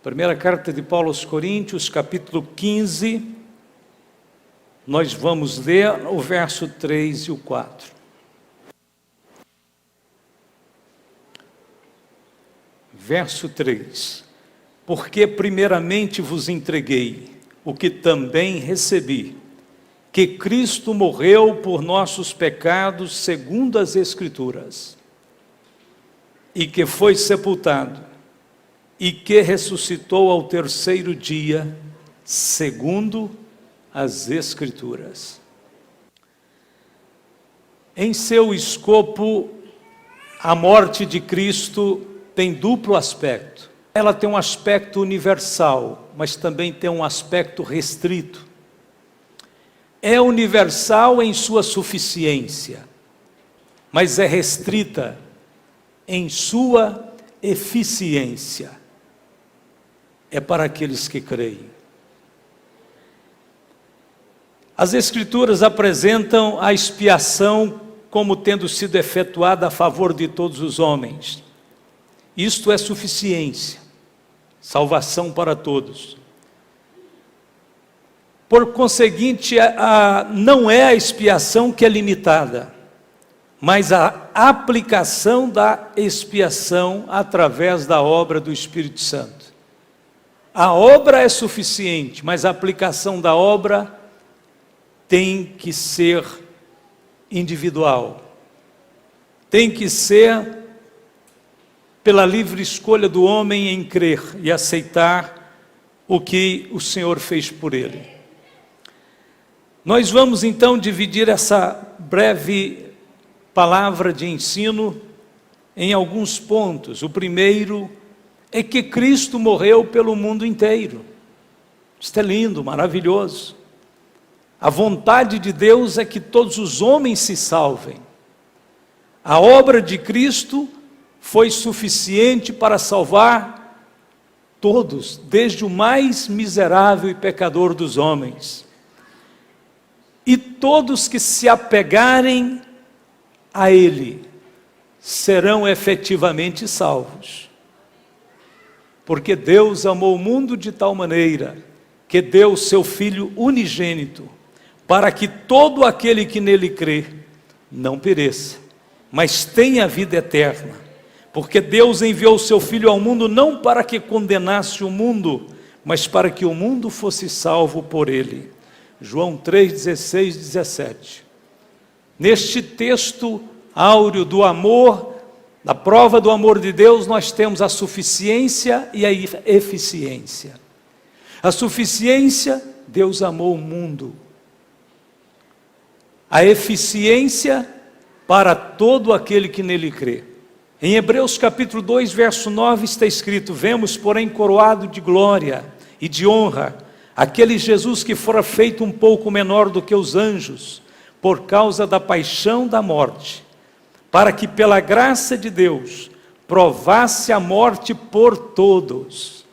Primeira carta de Paulo aos Coríntios, capítulo 15, nós vamos ler o verso 3 e o 4. Verso 3. Porque primeiramente vos entreguei o que também recebi, que Cristo morreu por nossos pecados segundo as Escrituras, e que foi sepultado, e que ressuscitou ao terceiro dia, segundo as Escrituras. Em seu escopo, a morte de Cristo tem duplo aspecto. Ela tem um aspecto universal, mas também tem um aspecto restrito. É universal em sua suficiência, mas é restrita em sua eficiência. É para aqueles que creem. As Escrituras apresentam a expiação como tendo sido efetuada a favor de todos os homens. Isto é suficiência, salvação para todos. Por conseguinte, não é a expiação que é limitada, mas a aplicação da expiação através da obra do Espírito Santo. A obra é suficiente, mas a aplicação da obra tem que ser individual. Tem que ser pela livre escolha do homem em crer e aceitar o que o Senhor fez por ele. Nós vamos então dividir essa breve palavra de ensino em alguns pontos. O primeiro é que Cristo morreu pelo mundo inteiro. Isto é lindo, maravilhoso. A vontade de Deus é que todos os homens se salvem. A obra de Cristo foi suficiente para salvar todos, desde o mais miserável e pecador dos homens. E todos que se apegarem a Ele serão efetivamente salvos. Porque Deus amou o mundo de tal maneira que deu o seu Filho unigênito, para que todo aquele que nele crê não pereça, mas tenha vida eterna. Porque Deus enviou o seu Filho ao mundo não para que condenasse o mundo, mas para que o mundo fosse salvo por ele. João 3, 16, 17. Neste texto áureo do amor, da prova do amor de Deus, nós temos a suficiência e a eficiência. A suficiência, Deus amou o mundo. A eficiência, para todo aquele que nele crê. Em Hebreus capítulo 2, verso 9 está escrito: vemos, porém, coroado de glória e de honra, aquele Jesus que fora feito um pouco menor do que os anjos, por causa da paixão da morte, para que pela graça de Deus provasse a morte por todos.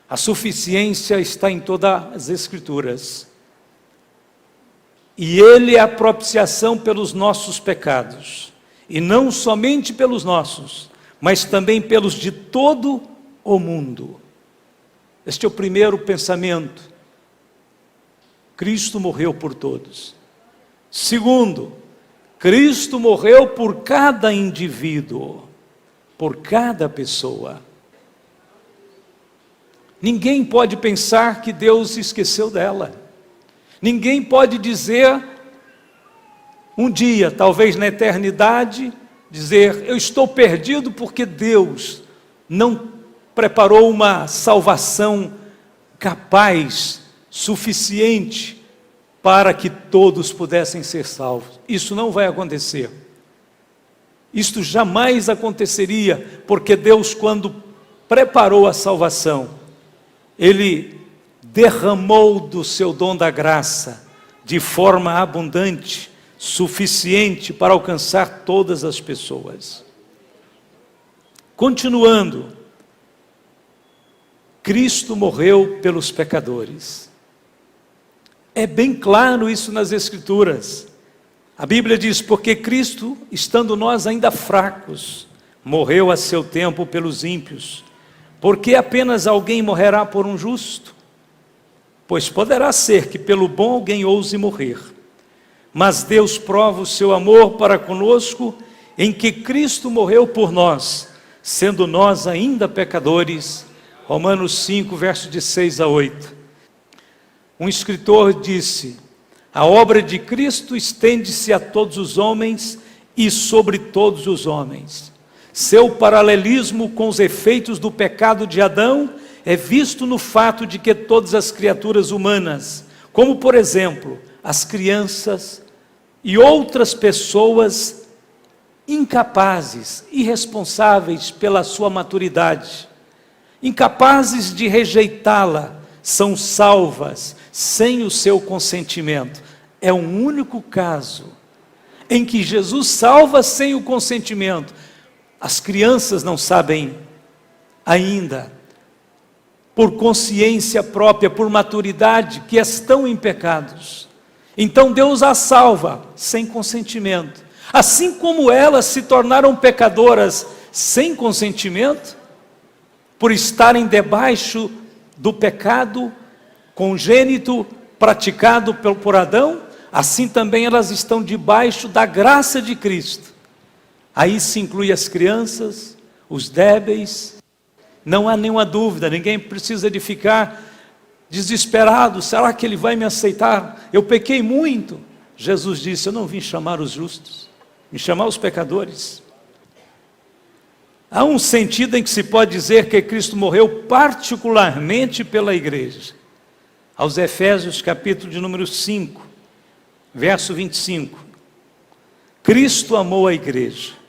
A suficiência está em todas as Escrituras. E Ele é a propiciação pelos nossos pecados. E não somente pelos nossos, mas também pelos de todo o mundo. Este é o primeiro pensamento. Cristo morreu por todos. Segundo, Cristo morreu por cada indivíduo, por cada pessoa. Ninguém pode pensar que Deus se esqueceu dela. Ninguém pode dizer, um dia, talvez na eternidade, dizer: eu estou perdido porque Deus não preparou uma salvação capaz, suficiente, para que todos pudessem ser salvos. Isso não vai acontecer. Isto jamais aconteceria, porque Deus, quando preparou a salvação, Ele derramou do seu dom da graça, de forma abundante, suficiente para alcançar todas as pessoas. Continuando, Cristo morreu pelos pecadores. É bem claro isso nas Escrituras. A Bíblia diz: porque Cristo, estando nós ainda fracos, morreu a seu tempo pelos ímpios, Por que apenas alguém morrerá por um justo? Pois poderá ser que pelo bom alguém ouse morrer. Mas Deus prova o seu amor para conosco em que Cristo morreu por nós, sendo nós ainda pecadores. Romanos 5, versos de 6 a 8. Um escritor disse: a obra de Cristo estende-se a todos os homens e sobre todos os homens. Seu paralelismo com os efeitos do pecado de Adão é visto no fato de que todas as criaturas humanas, como por exemplo, as crianças e outras pessoas incapazes, irresponsáveis pela sua maturidade, incapazes de rejeitá-la, são salvas sem o seu consentimento. É um único caso em que Jesus salva sem o consentimento. As crianças não sabem ainda, por consciência própria, por maturidade, que estão em pecados. Então Deus as salva sem consentimento. Assim como elas se tornaram pecadoras sem consentimento, por estarem debaixo do pecado congênito praticado por Adão, assim também elas estão debaixo da graça de Cristo. Aí se inclui as crianças, os débeis. Não há nenhuma dúvida, ninguém precisa de ficar desesperado. Será que ele vai me aceitar? Eu pequei muito. Jesus disse: eu não vim chamar os justos, vim chamar os pecadores. Há um sentido em que se pode dizer que Cristo morreu particularmente pela igreja. Aos Efésios, capítulo de número 5, verso 25. Cristo amou a igreja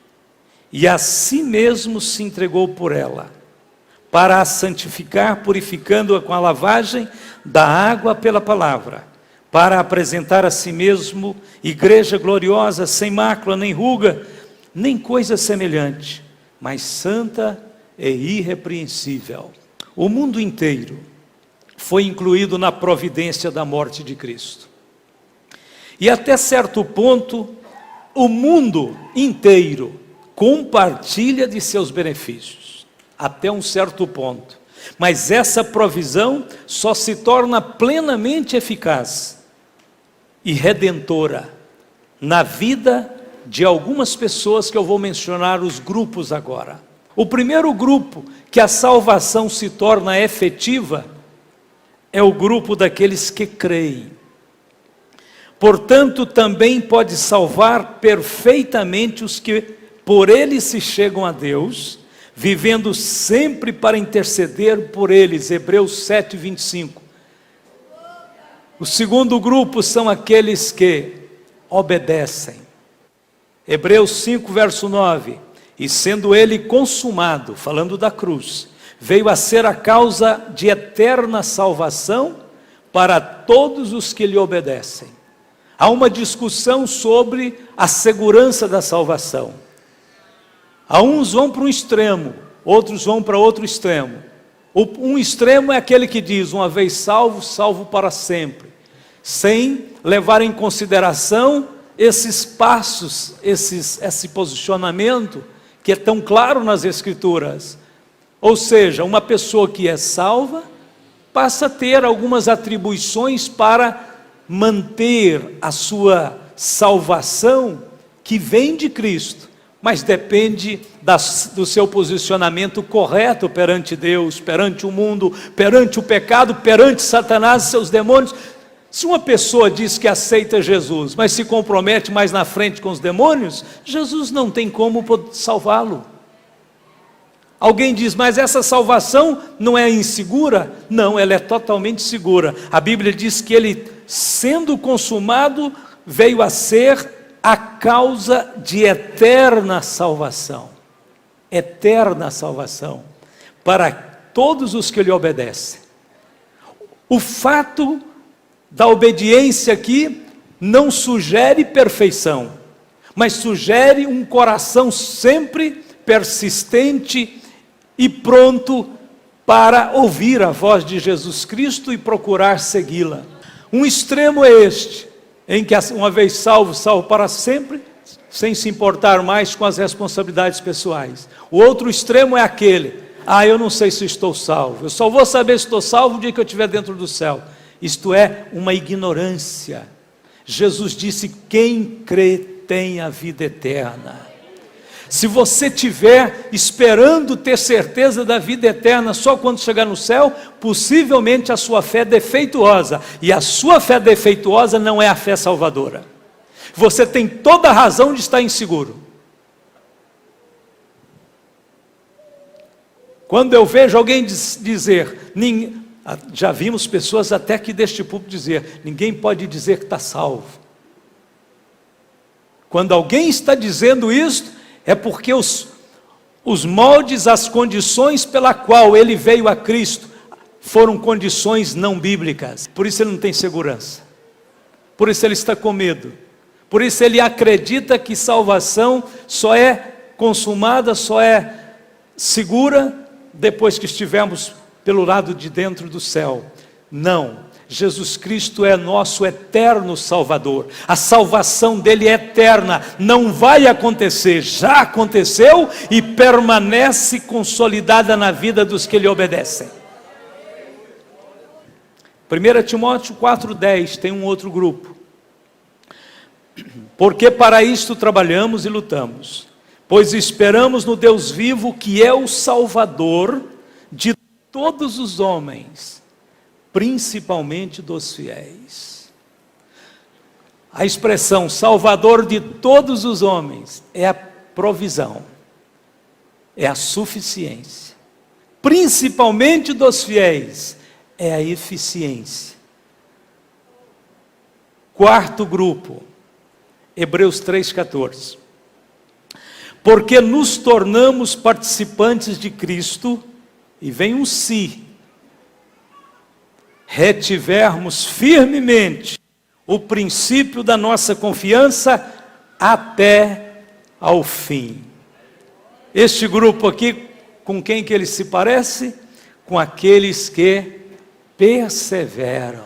e a si mesmo se entregou por ela, para a santificar, purificando-a com a lavagem da água pela palavra, para apresentar a si mesmo igreja gloriosa, sem mácula, nem ruga, nem coisa semelhante, mas santa e irrepreensível. O mundo inteiro foi incluído na providência da morte de Cristo. E até certo ponto, o mundo inteiro compartilha de seus benefícios, até um certo ponto. Mas essa provisão só se torna plenamente eficaz e redentora na vida de algumas pessoas que eu vou mencionar os grupos agora. O primeiro grupo que a salvação se torna efetiva é o grupo daqueles que creem. Portanto, também pode salvar perfeitamente os que por ele se chegam a Deus, vivendo sempre para interceder por eles. Hebreus 7, 25. O segundo grupo são aqueles que obedecem. Hebreus 5, verso 9. E sendo ele consumado, falando da cruz, veio a ser a causa de eterna salvação para todos os que lhe obedecem. Há uma discussão sobre a segurança da salvação. Uns vão para um extremo, outros vão para outro extremo. Um extremo é aquele que diz: uma vez salvo, salvo para sempre, sem levar em consideração esses passos, esse posicionamento que é tão claro nas Escrituras. Ou seja, uma pessoa que é salva passa a ter algumas atribuições para manter a sua salvação, que vem de Cristo, mas depende do seu posicionamento correto perante Deus, perante o mundo, perante o pecado, perante Satanás e seus demônios. Se uma pessoa diz que aceita Jesus, mas se compromete mais na frente com os demônios, Jesus não tem como salvá-lo. Alguém diz: mas essa salvação não é insegura? Não, ela é totalmente segura. A Bíblia diz que ele, sendo consumado, veio a ser a causa de eterna salvação. Eterna salvação para todos os que lhe obedecem. O fato da obediência aqui não sugere perfeição, mas sugere um coração sempre persistente e pronto para ouvir a voz de Jesus Cristo e procurar segui-la. Um extremo é este, em que uma vez salvo, salvo para sempre, sem se importar mais com as responsabilidades pessoais. O outro extremo é aquele: eu não sei se estou salvo, eu só vou saber se estou salvo o dia que eu estiver dentro do céu. Isto é uma ignorância. Jesus disse: quem crê tem a vida eterna. Se você estiver esperando ter certeza da vida eterna só quando chegar no céu, possivelmente a sua fé é defeituosa, e a sua fé defeituosa não é a fé salvadora. Você tem toda a razão de estar inseguro. Quando eu vejo alguém dizer, já vimos pessoas até que deste púlpito dizer, ninguém pode dizer que está salvo. Quando alguém está dizendo isso, é porque os moldes, as condições pela qual ele veio a Cristo, foram condições não bíblicas. Por isso ele não tem segurança, por isso ele está com medo, por isso ele acredita que salvação só é consumada, só é segura depois que estivermos pelo lado de dentro do céu. Não, Jesus Cristo é nosso eterno Salvador, a salvação dele é eterna, não vai acontecer, já aconteceu e permanece consolidada na vida dos que lhe obedecem. 1 Timóteo 4,10 tem um outro grupo. Porque para isto trabalhamos e lutamos, pois esperamos no Deus vivo, que é o Salvador de todos os homens, principalmente dos fiéis. A expressão Salvador de todos os homens é a provisão, é a suficiência. Principalmente dos fiéis é a eficiência. Quarto grupo, Hebreus 3,14. Porque nos tornamos participantes de Cristo, e vem um se, retivermos firmemente o princípio da nossa confiança até ao fim. Este grupo aqui, com quem que ele se parece? Com aqueles que perseveram,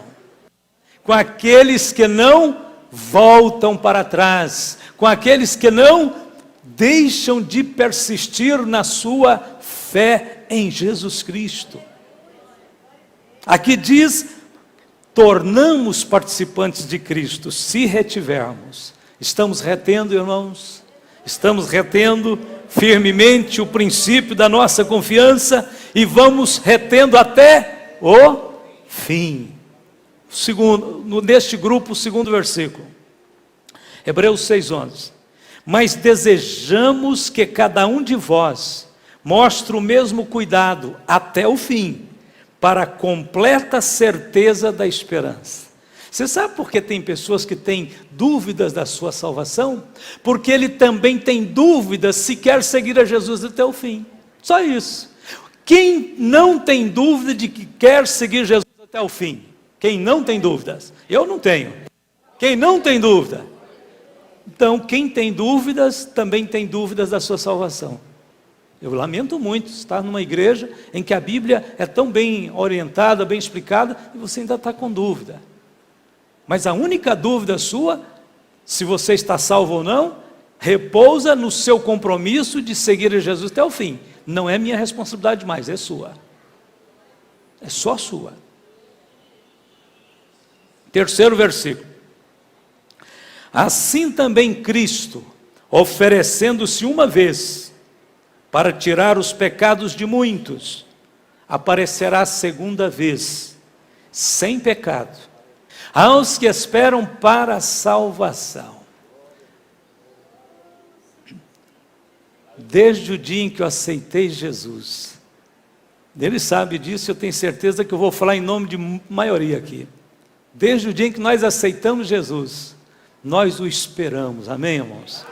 com aqueles que não voltam para trás, com aqueles que não deixam de persistir na sua fé em Jesus Cristo. Aqui diz, tornamos participantes de Cristo, se retivermos. Estamos retendo, irmãos? Estamos retendo firmemente o princípio da nossa confiança e vamos retendo até o fim. Neste grupo, o segundo versículo, Hebreus 6,11. Mas desejamos que cada um de vós mostre o mesmo cuidado até o fim, para a completa certeza da esperança. Você sabe por que tem pessoas que têm dúvidas da sua salvação? Porque ele também tem dúvidas se quer seguir a Jesus até o fim. Só isso. Quem não tem dúvida de que quer seguir Jesus até o fim? Quem não tem dúvidas? Eu não tenho. Quem não tem dúvida? Então, quem tem dúvidas, também tem dúvidas da sua salvação. Eu lamento muito estar numa igreja em que a Bíblia é tão bem orientada, bem explicada, e você ainda está com dúvida. Mas a única dúvida sua, se você está salvo ou não, repousa no seu compromisso de seguir a Jesus até o fim. Não é minha responsabilidade mais, é sua. É só sua. Terceiro versículo. Assim também Cristo, oferecendo-se uma vez para tirar os pecados de muitos, aparecerá segunda vez, sem pecado, aos que esperam para a salvação. Desde o dia em que eu aceitei Jesus, ele sabe disso, eu tenho certeza que eu vou falar em nome de maioria aqui. Desde o dia em que nós aceitamos Jesus, nós o esperamos, amém, irmãos?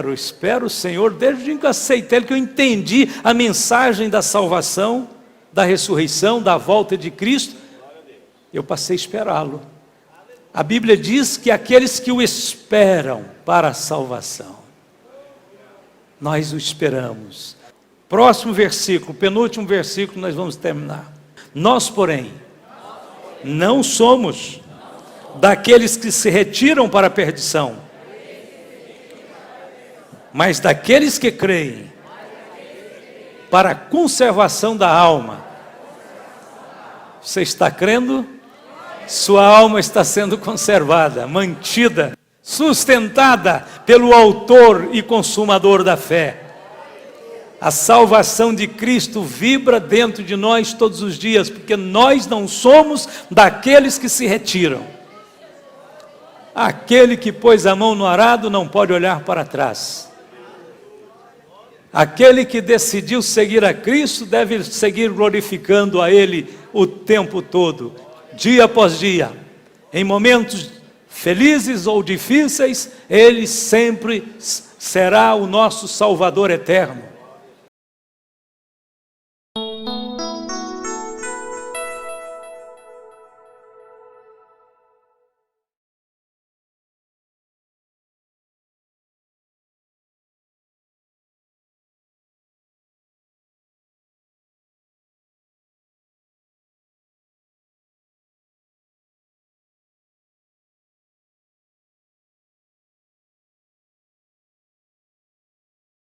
Eu espero o Senhor, desde o dia que eu aceitei, que eu entendi a mensagem da salvação, da ressurreição, da volta de Cristo, eu passei a esperá-lo. A Bíblia diz que aqueles que o esperam para a salvação, nós o esperamos. Próximo versículo, penúltimo versículo, nós vamos terminar. Nós, porém, não somos daqueles que se retiram para a perdição, mas daqueles que creem para a conservação da alma. Você está crendo? Sua alma está sendo conservada, mantida, sustentada pelo autor e consumador da fé. A salvação de Cristo vibra dentro de nós todos os dias, porque nós não somos daqueles que se retiram. Aquele que pôs a mão no arado não pode olhar para trás. Aquele que decidiu seguir a Cristo deve seguir glorificando a Ele o tempo todo, dia após dia. Em momentos felizes ou difíceis, Ele sempre será o nosso Salvador eterno.